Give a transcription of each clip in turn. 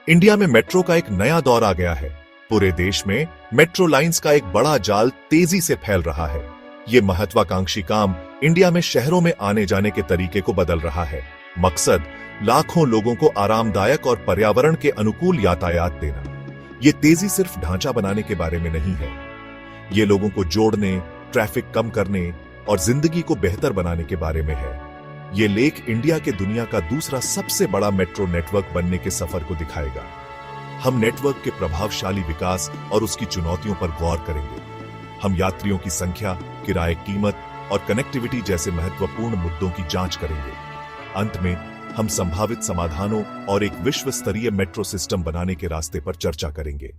India में metro का एक नया दौर आ गया है। पूरे देश में मेट्रो लाइंस का एक बड़ा जाल तेजी से फैल रहा है। ये महत्वाकांक्षी काम इंडिया में शहरों में आने जाने के तरीके को बदल रहा है। मकसद लाखों लोगों को आरामदायक और पर्यावरण के अनुकूल यातायात देना। ये तेजी सिर्फ ढांचा बनाने के बारे में नहीं है, ये लोगों को जोड़ने, ट्रैफिक कम करने और जिंदगी को बेहतर बनाने के बारे में है। ये लेख इंडिया के दुनिया का दूसरा सबसे बड़ा मेट्रो नेटवर्क बनने के सफर को दिखाएगा। हम नेटवर्क के प्रभावशाली विकास और उसकी चुनौतियों पर गौर करेंगे। हम यात्रियों की संख्या, किराए, कीमत और कनेक्टिविटी जैसे महत्वपूर्ण मुद्दों की जांच करेंगे। अंत में हम संभावित समाधानों और एक विश्व स्तरीय मेट्रो सिस्टम बनाने के रास्ते पर चर्चा करेंगे।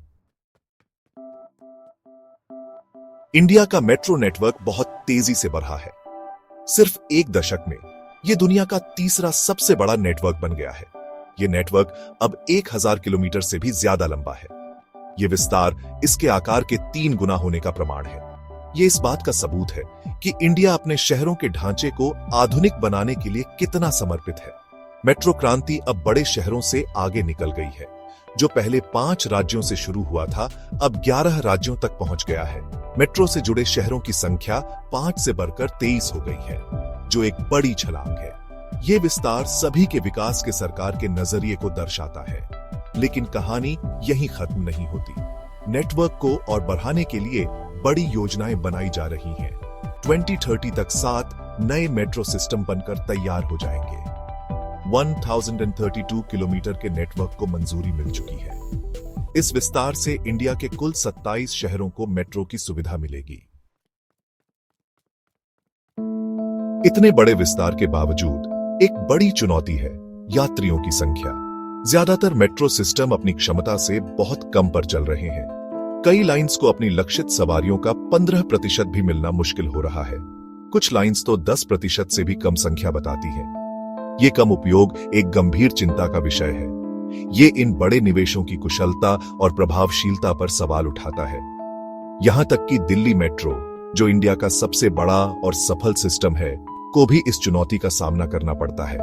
इंडिया का मेट्रो नेटवर्क बहुत तेजी से बढ़ा है। सिर्फ एक दशक में यह दुनिया का तीसरा सबसे बड़ा नेटवर्क बन गया है। यह नेटवर्क अब 1000 किलोमीटर से भी ज्यादा लंबा है। यह विस्तार इसके आकार के 3 गुना होने का प्रमाण है। यह इस बात का सबूत है कि इंडिया अपने शहरों के ढांचे को आधुनिक बनाने के लिए कितना समर्पित है। मेट्रो क्रांति अब बड़े शहरों से आगे निकल गई है। जो पहले 5 राज्यों से शुरू हुआ था, अब 11 राज्यों तक पहुंच गया है। मेट्रो से जुड़े शहरों की संख्या 5 से बढ़कर 23 हो गई है, जो एक बड़ी छलांग है। ये विस्तार सभी के विकास के सरकार के नजरिए को दर्शाता है। लेकिन कहानी यहीं खत्म नहीं होती। नेटवर्क को और बढ़ाने के लिए बड़ी योजनाएं बनाई जा रही हैं। 2030 तक 7 नए मेट्रो सिस्टम बनकर तैयार हो जाएंगे। 1032 किलोमीटर के नेटवर्क को मंजूरी मिल चुकी है। इस विस्तार से इंडिया के कुल 27 शहरों को मेट्रो की सुविधा मिलेगी। इतने बड़े विस्तार के बावजूद एक बड़ी चुनौती है यात्रियों की संख्या। ज्यादातर मेट्रो सिस्टम अपनी क्षमता से बहुत कम पर चल रहे हैं। कई लाइंस को अपनी लक्षित सवारियों का 15% भी मिलना मुश्किल हो रहा है। कुछ लाइंस तो 10% से भी कम संख्या बताती है। ये कम उपयोग एक गंभीर चिंता का विषय है। ये इन बड़े निवेशों की कुशलता और प्रभावशीलता पर सवाल उठाता है। यहां तक कि दिल्ली मेट्रो, जो इंडिया का सबसे बड़ा और सफल सिस्टम है, को भी इस चुनौती का सामना करना पड़ता है।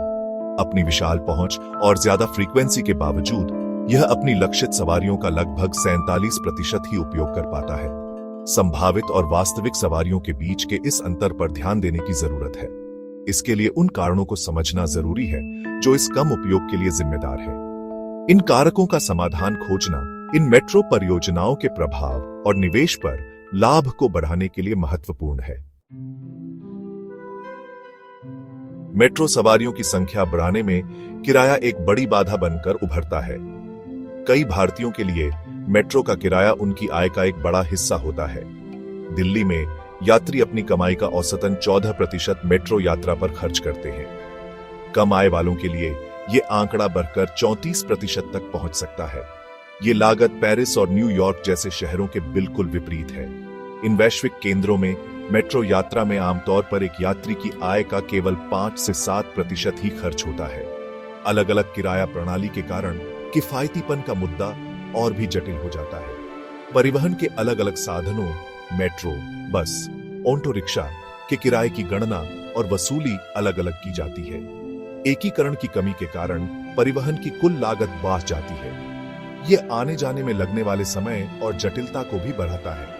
अपनी विशाल पहुंच और ज्यादा फ्रीक्वेंसी के बावजूद यह अपनी लक्षित सवारियों का लगभग 47% ही उपयोग कर पाता है। संभावित और वास्तविक सवारियों के बीच के इस अंतर पर ध्यान देने की जरूरत है। इसके लिए उन कारणों को समझना जरूरी है जो इस कम उपयोग के लिए जिम्मेदार है। इन कारकों का समाधान खोजना इन मेट्रो परियोजनाओं के प्रभाव और निवेश पर लाभ को बढ़ाने के लिए महत्वपूर्ण है। मेट्रो सवारियों की संख्या बढ़ाने में किराया एक बड़ी बाधा बनकर उभरता है। कई भारतीयों के लिए मेट्रो का किराया उनकी आय का एक बड़ा हिस्सा होता है। दिल्ली में यात्री अपनी कमाई का औसतन 14% मेट्रो यात्रा पर खर्च करते हैं। कम आय वालों के लिए ये आंकड़ा बढ़कर 34% तक पहुंच सकता है। ये लागत पेरिस और न्यूयॉर्क जैसे शहरों के बिल्कुल विपरीत है। इन वैश्विक केंद्रों में मेट्रो यात्रा में आमतौर पर एक यात्री की आय का केवल 5 से 7% ही खर्च होता है। अलग अलग किराया प्रणाली के कारण किफायतीपन का मुद्दा और भी जटिल हो जाता है। परिवहन के अलग अलग साधनों, मेट्रो, बस, ऑटो रिक्शा के किराए की गणना और वसूली अलग अलग की जाती है। एकीकरण की कमी के कारण परिवहन की कुल लागत बढ़ जाती है। यह आने जाने में लगने वाले समय और जटिलता को भी बढ़ाता है।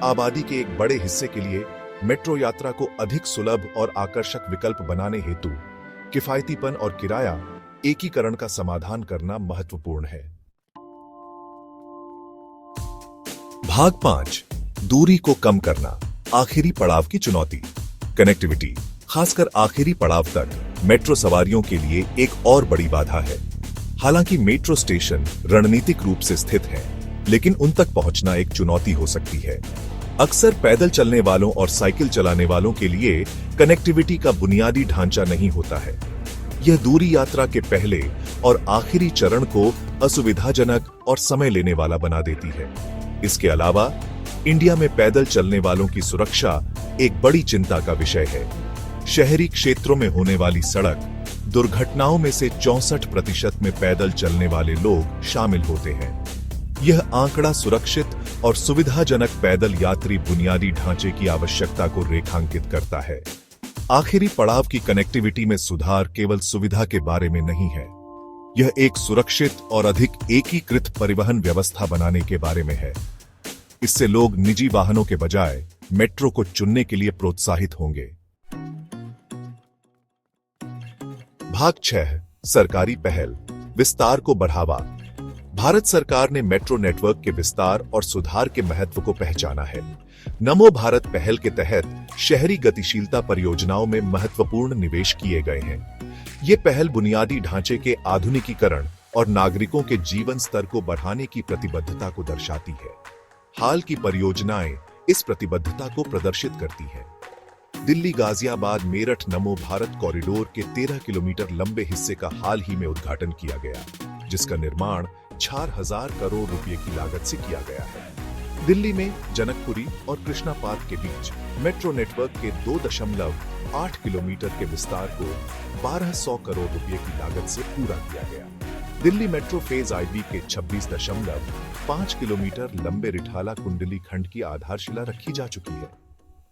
आबादी के एक बड़े हिस्से के लिए मेट्रो यात्रा को अधिक सुलभ और आकर्षक विकल्प बनाने हेतु किफायतीपन और किराया एकीकरण का समाधान करना महत्वपूर्ण है। भाग 5, दूरी को कम करना, आखिरी पड़ाव की चुनौती। कनेक्टिविटी, खासकर आखिरी पड़ाव तक मेट्रो सवारियों के लिए एक और बड़ी बाधा है। हालांकि मेट्रो स्टेशन रणनीतिक रूप से स्थित हैं, लेकिन उन तक पहुंचना एक चुनौती हो सकती है। अक्सर पैदल चलने वालों और साइकिल चलाने वालों के लिए कनेक्टिविटी का बुनियादी ढांचा नहीं होता है। यह दूरी यात्रा के पहले और आखिरी चरण को असुविधाजनक और समय लेने वाला बना देती है। इसके अलावा इंडिया में पैदल चलने वालों की सुरक्षा एक बड़ी चिंता का विषय है। शहरी क्षेत्रों में होने वाली सड़क दुर्घटनाओं में से 64% में पैदल चलने वाले लोग शामिल होते हैं। यह आंकड़ा सुरक्षित और सुविधाजनक पैदल यात्री बुनियादी ढांचे की आवश्यकता को रेखांकित करता है। आखिरी पड़ाव की कनेक्टिविटी में सुधार केवल सुविधा के बारे में नहीं है, यह एक सुरक्षित और अधिक एकीकृत परिवहन व्यवस्था बनाने के बारे में है। इससे लोग निजी वाहनों के बजाय मेट्रो को चुनने के लिए प्रोत्साहित होंगे। भाग 6 सरकारी पहल, विस्तार को बढ़ावा। भारत सरकार ने मेट्रो नेटवर्क के विस्तार और सुधार के महत्व को पहचाना है। नमो भारत पहल के तहत शहरी गतिशीलता परियोजनाओं में महत्वपूर्ण निवेश किए गए हैं। ये पहल बुनियादी ढांचे के आधुनिकीकरण और नागरिकों के जीवन स्तर को बढ़ाने की प्रतिबद्धता को दर्शाती है। हाल की परियोजनाएं इस प्रतिबद्धता को प्रदर्शित करती हैं। दिल्ली गाजियाबाद मेरठ नमो भारत कॉरिडोर के 13 किलोमीटर लंबे हिस्से का हाल ही में उद्घाटन किया गया, जिसका निर्माण 4000 करोड़ रुपए की लागत से किया गया है। दिल्ली में जनकपुरी और कृष्णा पार्क के बीच मेट्रो नेटवर्क के 2.8 किलोमीटर के विस्तार को 1200 करोड़ रुपए की लागत से पूरा किया गया। दिल्ली मेट्रो फेज IB के 26.5 किलोमीटर लंबे रिठाला कुंडली खंड की आधारशिला रखी जा चुकी है,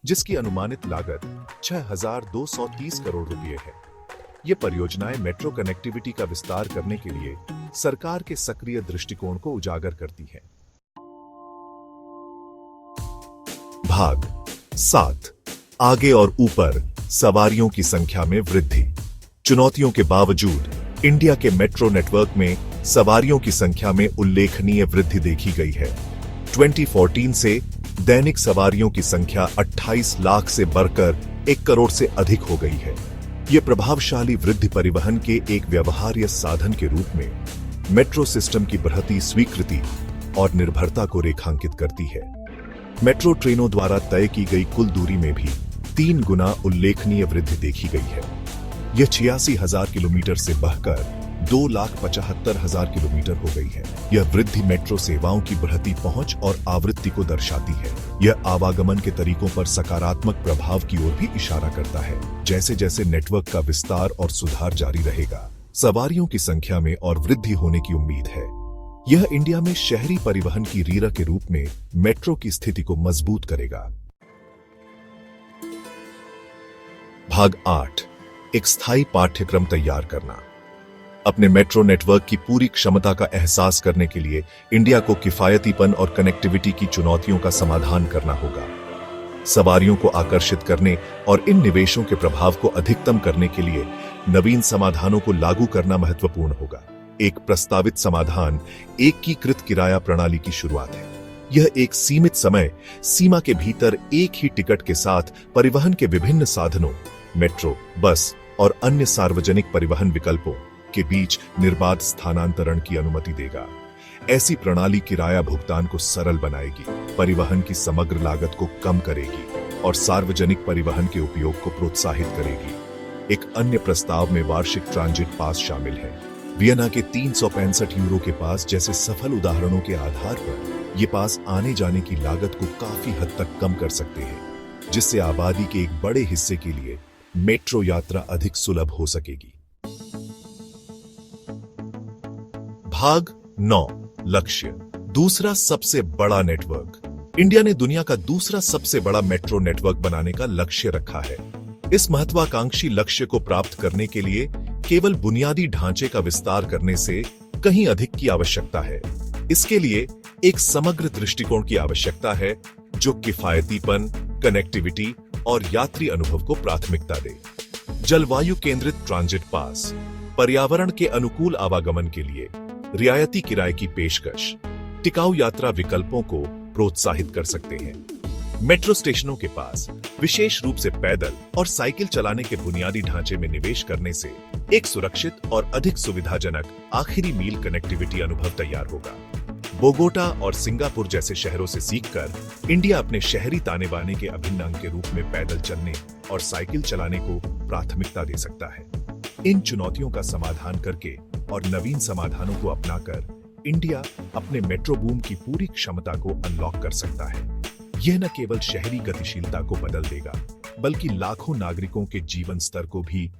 जिसकी अनुमानित लागत 6230 करोड़ रुपए है। ये परियोजनाएं मेट्रो कनेक्टिविटी का विस्तार करने के लिए सरकार के सक्रिय दृष्टिकोण को उजागर करती हैं। भाग 7 आगे और ऊपर, सवारियों की संख्या में वृद्धि। चुनौतियों के बावजूद इंडिया के मेट्रो नेटवर्क में सवारियों की संख्या में उल्लेखनीय वृद्धि देखी गई है। 2014 से दैनिक सवारियों की संख्या 28 लाख से बढ़कर 1 करोड़ से अधिक हो गई है। यह प्रभावशाली वृद्धि परिवहन के एक व्यवहार्य साधन के रूप में मेट्रो सिस्टम की बढ़ती स्वीकृति और निर्भरता को रेखांकित करती है। मेट्रो ट्रेनों द्वारा तय की गई कुल दूरी में भी 3 गुना उल्लेखनीय वृद्धि देखी गई है। यह 86,000 किलोमीटर से बढ़कर 2,75,000 किलोमीटर हो गई है। यह वृद्धि मेट्रो सेवाओं की बढ़ती पहुंच और आवृत्ति को दर्शाती है। यह आवागमन के तरीकों पर सकारात्मक प्रभाव की ओर भी इशारा करता है। जैसे जैसे नेटवर्क का विस्तार और सुधार जारी रहेगा, सवारियों की संख्या में और वृद्धि होने की उम्मीद है। यह इंडिया में शहरी परिवहन की रीढ़ के रूप में मेट्रो की स्थिति को मजबूत करेगा। भाग 8 एक स्थायी पाठ्यक्रम तैयार करना। अपने मेट्रो नेटवर्क की पूरी क्षमता का एहसास करने के लिए इंडिया को किफायतीपन और कनेक्टिविटी की चुनौतियों का समाधान करना होगा। सवारियों को आकर्षित करने और इन निवेशों के प्रभाव को अधिकतम करने के लिए नवीन समाधानों को लागू करना महत्वपूर्ण होगा। एक प्रस्तावित समाधान एकीकृत किराया प्रणाली की शुरुआत है। यह एक सीमित समय सीमा के भीतर एक ही टिकट के साथ परिवहन के विभिन्न साधनों, मेट्रो, बस और अन्य सार्वजनिक परिवहन विकल्पों के बीच निर्बाध स्थानांतरण की अनुमति देगा। ऐसी प्रणाली किराया भुगतान को सरल बनाएगी, परिवहन की समग्र लागत को कम करेगी और सार्वजनिक परिवहन के उपयोग को प्रोत्साहित करेगी। एक अन्य प्रस्ताव में वार्षिक ट्रांजिट पास शामिल है। वियना के 365 यूरो के पास जैसे सफल उदाहरणों के आधार पर ये पास आने जाने की लागत को काफी हद तक कम कर सकते हैं, जिससे आबादी के एक बड़े हिस्से के लिए मेट्रो यात्रा अधिक सुलभ हो सकेगी। भाग 9 लक्ष्य, दूसरा सबसे बड़ा नेटवर्क। इंडिया ने दुनिया का दूसरा सबसे बड़ा मेट्रो नेटवर्क बनाने का लक्ष्य रखा है। इस महत्वाकांक्षी लक्ष्य को प्राप्त करने के लिए केवल बुनियादी ढांचे का विस्तार करने से कहीं अधिक की आवश्यकता है। इसके लिए एक समग्र दृष्टिकोण की आवश्यकता है जो किफायतीपन, कनेक्टिविटी और यात्री अनुभव को प्राथमिकता दे। जलवायु केंद्रित ट्रांजिट पास, पर्यावरण के अनुकूल आवागमन के लिए रियायती किराए की पेशकश, टिकाऊ यात्रा विकल्पों को प्रोत्साहित कर सकते हैं। मेट्रो स्टेशनों के पास विशेष रूप से पैदल और साइकिल चलाने के बुनियादी ढांचे में निवेश करने से एक सुरक्षित और अधिक सुविधाजनक आखिरी मील कनेक्टिविटी अनुभव तैयार होगा। बोगोटा और सिंगापुर जैसे शहरों से सीखकर इंडिया अपने शहरी ताने बाने के अभिन्न अंग के रूप में पैदल चलने और साइकिल चलाने को प्राथमिकता दे सकता है। इन चुनौतियों का समाधान करके और नवीन समाधानों को अपनाकर इंडिया अपने मेट्रो बूम की पूरी क्षमता को अनलॉक कर सकता है। यह न केवल शहरी गतिशीलता को बदल देगा, बल्कि लाखों नागरिकों के जीवन स्तर को भी